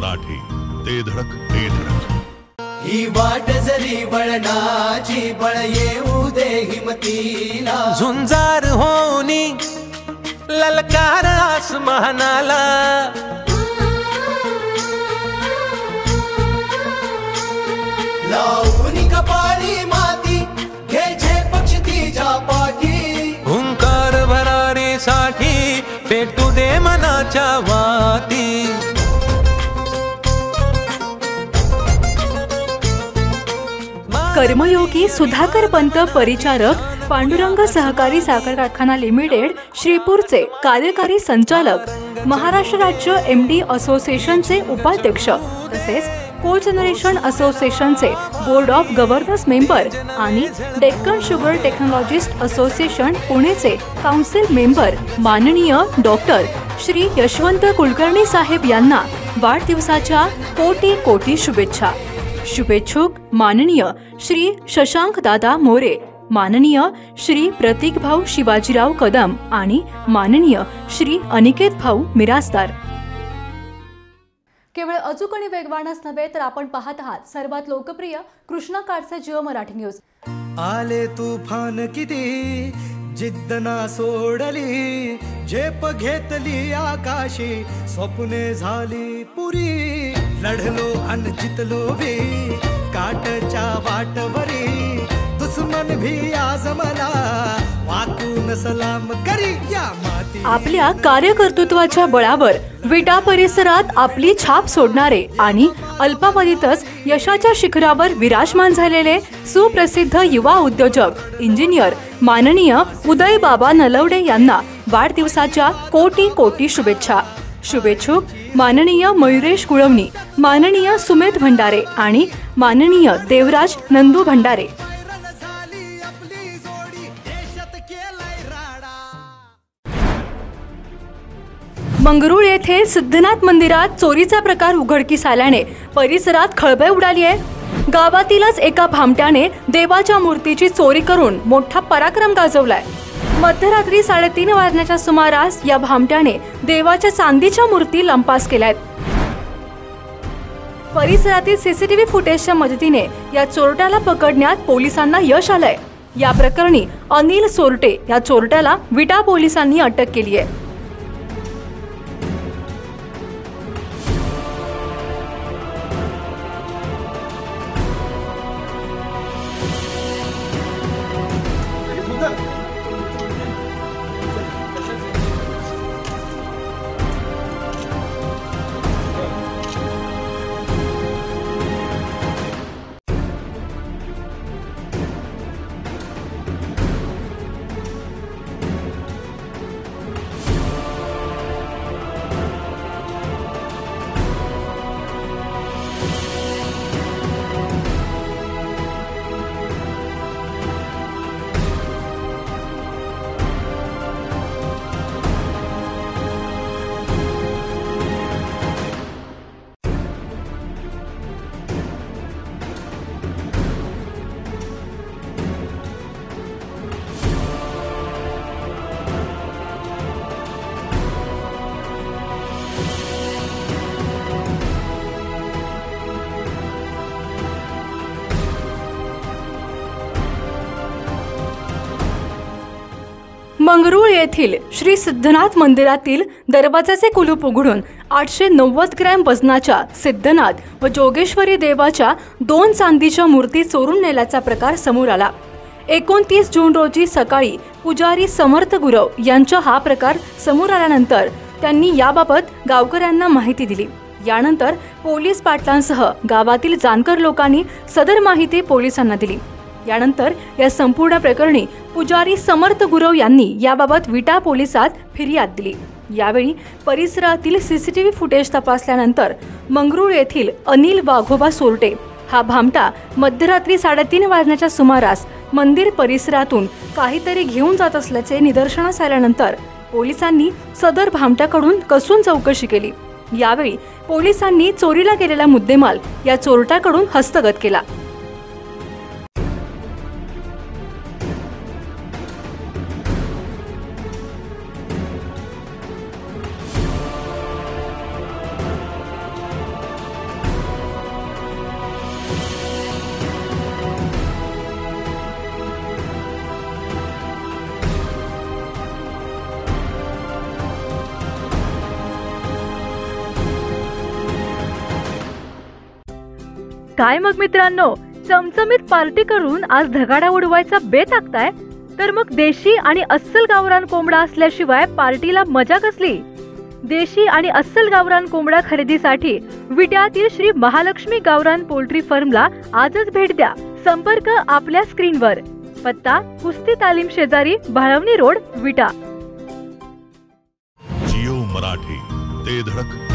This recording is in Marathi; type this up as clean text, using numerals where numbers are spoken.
मराठी, ते धडक ते धडक. ही वाट जरी वळणाची, बळ येऊ दे हिमतीला. झुंजार होनी ललकार आसमानाला, लावून कपाळी माती, घ्यायचे पक्ष तिच्या पाठी. हुंकार भरारीसाठी पेटू दे मनाच्या वाती. कर्मयोगी सुधाकर पंत परिचारक, पांडुरंग सहकारी साखर कारखाना लिमिटेड श्रीपूरचे कार्यकारी संचालक, महाराष्ट्र राज्य MD असोसिएशनचे उपाध्यक्ष तसेच को जनरेशन असोसिएशनचे बोर्ड ऑफ गव्हर्नर्स मेंबर आणि डेक्कन शुगर टेक्नॉलॉजिस्ट असोसिएशन पुणेचे काउन्सिल मेंबर माननीय डॉक्टर श्री यशवंत कुलकर्णी साहेब यांना वाढदिवसाच्या कोटी कोटी शुभेच्छा. शुभेच्छुक माननीय श्री शशांक दादा मोरे, माननीय श्री प्रतीक भाऊ शिवाजीराव कदम आणि माननीय श्री अनिकेत भाऊ मिरासदार. केवळ अचूक आणि वेगवानच नव्हे तर आपण पाहत आहात सर्वात लोकप्रिय कृष्णा काळचे जिओ मराठी न्यूज. आले तुफान किती जिद्द ना सोडली, झेप घेतली आकाशी, स्वप्ने झाली पुरी. लढलो अन जितलो बी काटच्या वाटवरी, दुश्मन भी आज मला वाकून सलाम करी या माती. आपल्या कार्यकर्तृत्वाच्या बळावर विटा परिसरात आपली छाप सोडणारे आणि अल्पावधीतच यशाच्या शिखरावर विराजमान झालेले सुप्रसिद्ध युवा उद्योजक इंजिनियर माननीय उदय बाबा नलवडे यांना वाढदिवसाच्या कोटी कोटी शुभेच्छा. शुभेच्छुक माननीय मयुरेश कुळवणी, माननीय सुमेध भंडारे आणि माननीय देवराज नंदू भंडारे. मंगरुळ येथे सिद्धनाथ मंदिरात चोरीचा प्रकार उघडकीस आल्याने परिसरात खळबळ उडाली आहे. गावातीलच एका भामट्याने देवाच्या मूर्तीची चोरी करून मोठा पराक्रम गाजवलाय. मध्यरात्री 3:30 वाजण्याच्या सुमारास या भामट्याने देवाच्या चांदीच्या मूर्ती लंपास केल्यात. परिसरातील CCTV फुटेजच्या मदतीने या चोरट्याला पकडण्यात पोलिसांना यश आलंय. या प्रकरणी अनिल सोरटे या चोरट्याला विटा पोलिसांनी अटक केली आहे. मंगरुळ येथील श्री सिद्धनाथ मंदिरातील दरवाजाचे कुलूप उघडून 890 ग्रॅम वजनाच्या सिद्धनाथ व जोगेश्वरी देवाच्या 2 चांदीच्या मूर्ती चोरून नेल्याचा प्रकार समोर आला. 29 जून रोजी सकाळी पुजारी समर्थ गुरव यांचा हा प्रकार समोर आल्यानंतर त्यांनी याबाबत गावकऱ्यांना माहिती दिली. यानंतर पोलीस पाटलांसह गावातील जाणकार लोकांनी सदर माहिती पोलिसांना दिली. यानंतर या संपूर्ण प्रकरणी पुजारी समर्थ गुरव यांनी याबाबत विटा पोलिसात फिर्याद दिली. यावेळी परिसरातील CCTV फुटेज तपासल्यानंतर मंगरुळ येथील अनिल वाघोबा सोरटे हा भामटा मध्यरात्री 3:30 वाजण्याच्या सुमारास मंदिर परिसरातून काहीतरी घेऊन जात असल्याचे निदर्शनास आल्यानंतर पोलिसांनी सदर भामट्याकडून कसून चौकशी केली. यावेळी पोलिसांनी चोरीला गेलेला मुद्देमाल या चोरट्याकडून हस्तगत केला. काय मग मित्रांनो, चमचमीत पार्टी करून आज धगाडा उडवायचा बेत आखताय? तर मग देशी आणि अस्सल गावरान कोंबडा असल्याशिवाय पार्टीला मजा कसली? देशी आणि अस्सल गावरान कोंबडा खरेदीसाठी विट्यातील श्री महालक्ष्मी गावरान पोल्ट्री फार्मला आजच भेट द्या. संपर्क आपल्या स्क्रीनवर. पत्ता कुस्ती तालीम शेजारी, भाळवणी रोड, विटा. जिओ मराठी, ते धडक